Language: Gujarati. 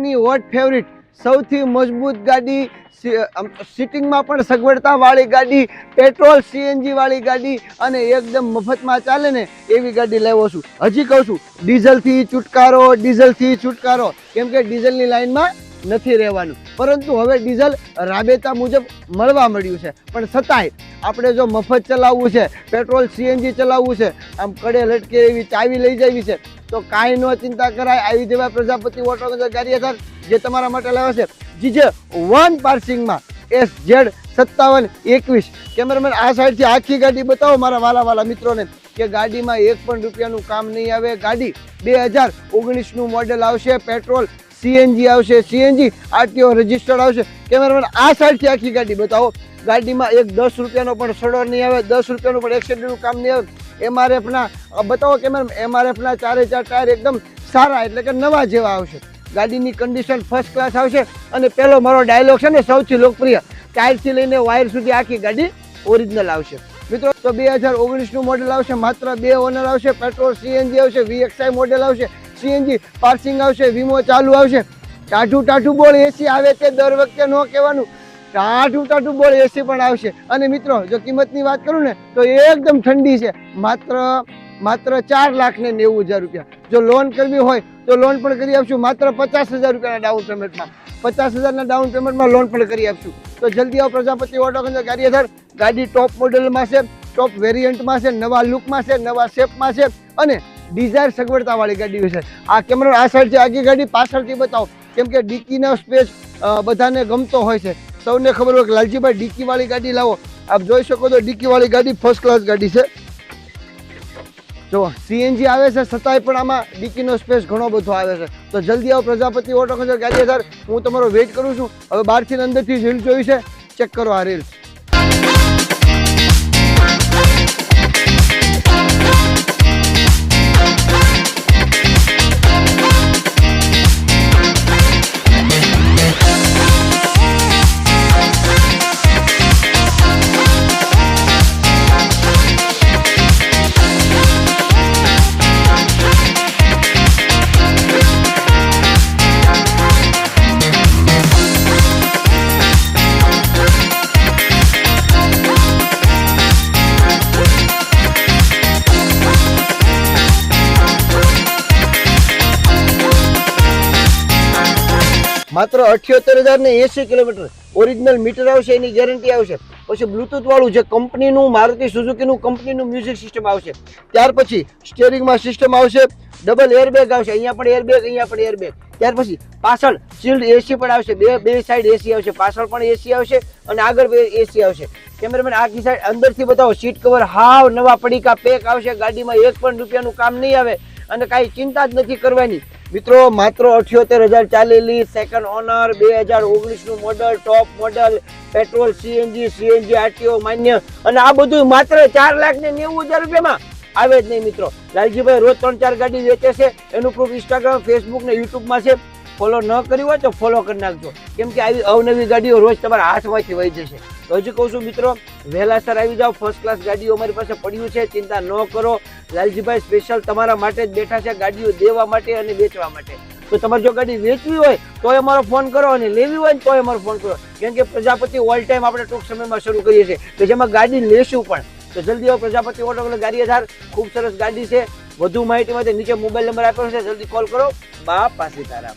લોકોની હોટ ફેવરિટ સૌથી મજબૂત ગાડી, સિટિંગમાં પણ સગવડતાવાળી ગાડી, પેટ્રોલ સીએનજી વાળી ગાડી અને એકદમ મફતમાં ચાલે ને એવી ગાડી લાવ્યો છું. હજી કહું છું ડીઝલથી છુટકારો, કેમ કે ડીઝલની લાઈનમાં નથી રહેવાનું. પરંતુ હવે ડીઝલ રાબેતા મુજબ મળવા મળ્યું છે. પણ છતાંય આપણે જો મફત ચલાવવું છે, પેટ્રોલ સીએનજી ચલાવવું છે, આમ કડે લટકે એવી ચાવી લઈ જવી છે, તો કાંઈ ન ચિંતા કરાય. આવી જવા પ્રજાપતિ ઓટો ગાડી જે તમારા માટે લાવે છે જીજે 1 પાર્સિંગમાં SZ 5721. કેમેરામેન આ સાઈડથી આખી ગાડી બતાવો મારા વાલા મિત્રોને કે ગાડીમાં એક પણ રૂપિયાનું કામ નહીં આવે. ગાડી 2019નું મોડેલ આવશે, પેટ્રોલ સીએનજી આવશે, સીએનજી આરટીઓ રજિસ્ટર્ડ આવશે. કેમેરામેન આ સાઈડથી આખી ગાડી બતાવો. ગાડીમાં એક 10 રૂપિયાનો પણ સડો નહીં આવે, 10 રૂપિયાનું પણ એક્સિડન્ટનું કામ નહીં આવે. MRFના બતાવો કેમેરામેન, MRFના 4 ટાયર એકદમ સારા એટલે કે નવા જેવા આવશે. ગાડીની કન્ડિશન ફર્સ્ટ ક્લાસ આવશે. અને પહેલો મારો ડાયલોગ છે ને સૌથી લોકપ્રિય, ટાયરથી લઈને વાયર સુધી આખી ગાડી ઓરિજિનલ આવશે. મિત્રો તો 2019નું મોડેલ આવશે, માત્ર 2 ઓનર આવશે, પેટ્રોલ સીએનજી આવશે, VXI મોડેલ આવશે, સીએનજી પાર્સિંગ આવશે, વીમો ચાલુ આવશે. ટાઢું બોળ એસી આવે તે દર વખતે ન કહેવાનું, ટાઢું બોળ એસી પણ આવશે. અને મિત્રો જો કિંમતની વાત કરું ને તો એકદમ ઠંડી છે, માત્ર 4,90,000 રૂપિયા. જો લોન કરવી હોય તો લોન પણ કરી આપશું, માત્ર 50,000 રૂપિયાના ડાઉન પેમેન્ટમાં. 50,000ના ડાઉન પેમેન્ટમાં લોન પણ કરી આપશું. તો જલ્દી આવો પ્રજાપતિ ઓટો ગાડી. ગાડી ટોપ મોડેલમાં છે, ટોપ વેરિયન્ટમાં છે, નવા લુકમાં છે, નવા શેપમાં છે અને ડિઝાયર સગવડતાવાળી ગાડી છે. આ કેમેરા આ સાઈડથી આગી ગાડી પાછળથી બતાવો, કેમ કે ડીકીનો સ્પેસ બધાને ગમતો હોય છે. સૌને ખબર હોય કે લાલજીભાઈ ડીકીવાળી ગાડી લાવો. આપ જોઈ શકો તો ડીકીવાળી ગાડી ફર્સ્ટ ક્લાસ ગાડી છે. જો સીએનજી આવે છે છતાંય પણ આમાં ડીકીનો સ્પેસ ઘણો બધો આવે છે. તો જલ્દી આવો પ્રજાપતિ ઓટો ગાડી. હું તમારો વેઇટ કરું છું. હવે બહારથી અંદરથી રીલ્સ જોઈ છે, ચેક કરો આ રીલ્સ. માત્ર 78,080 કિલોમીટર ઓરિજિનલ મીટર આવશે, એની ગેરંટી આવશે. પછી બ્લુટૂથ વાળું જે કંપનીનું મારુતિ સુઝુકીનું કંપનીનું મ્યુઝિક સિસ્ટમ આવશે. ત્યાર પછી સ્ટીયરિંગમાં સિસ્ટમ આવશે, ડબલ એરબેગ આવશે, અહીંયા પણ એરબેગ, અહીંયા પણ એરબેગ. ત્યાર પછી પાછળ શિલ્ડ એસી પણ આવશે, બે સાઈડ એસી આવશે, પાછળ પણ એસી આવશે અને આગળ એસી આવશે. કેમેરામેન આખી સાઈડ અંદરથી બતાવો. સીટ કવર હાવ નવા પડીકા પેક આવશે. ગાડીમાં એક પણ રૂપિયાનું કામ નહીં આવે અને કાંઈ ચિંતા જ નથી કરવાની. મિત્રો માત્ર 78,000 ચાલેલી, સેકન્ડ ઓનર, 2019નું model, top model, petrol CNG RTO માન્ય અને આ બધું માત્ર 4,90,000 રૂપિયામાં આવે જ નહીં. મિત્રો લાલજીભાઈ રોજ 3-4 ગાડી વેચે છે. એનું પ્રૂફ ઇન્સ્ટાગ્રામ, ફેસબુક ને યુટ્યુબમાં છે. ફોલો ન કર્યું હોય તો ફોલો કરી નાખજો, કેમ કે આવી અવનવી ગાડીઓ રોજ તમારા હાથમાંથી વહી જશે. તો હજી કહું છું મિત્રો, વહેલાસર આવી જાઓ. ફર્સ્ટ ક્લાસ ગાડીઓ અમારી પાસે પડ્યું છે, ચિંતા ન કરો. લાલજીભાઈ સ્પેશિયલ તમારા માટે જ બેઠા છે, ગાડીઓ દેવા માટે અને વેચવા માટે. તો તમારે જો ગાડી વેચવી હોય તો અમારો ફોન કરો અને લેવી હોય તો અમારો ફોન કરો, કેમ કે પ્રજાપતિ ઓલ ટાઈમ આપણે ટૂંક સમયમાં શરૂ કરીએ છીએ કે જેમાં ગાડી લેશું પણ. તો જલ્દી આવો પ્રજાપતિ ઓટો ગાડી. ખૂબ સરસ ગાડી છે. વધુ માહિતી માટે નીચે મોબાઈલ નંબર આપ્યો છે, જલ્દી કોલ કરો. બાપા સીતારામ.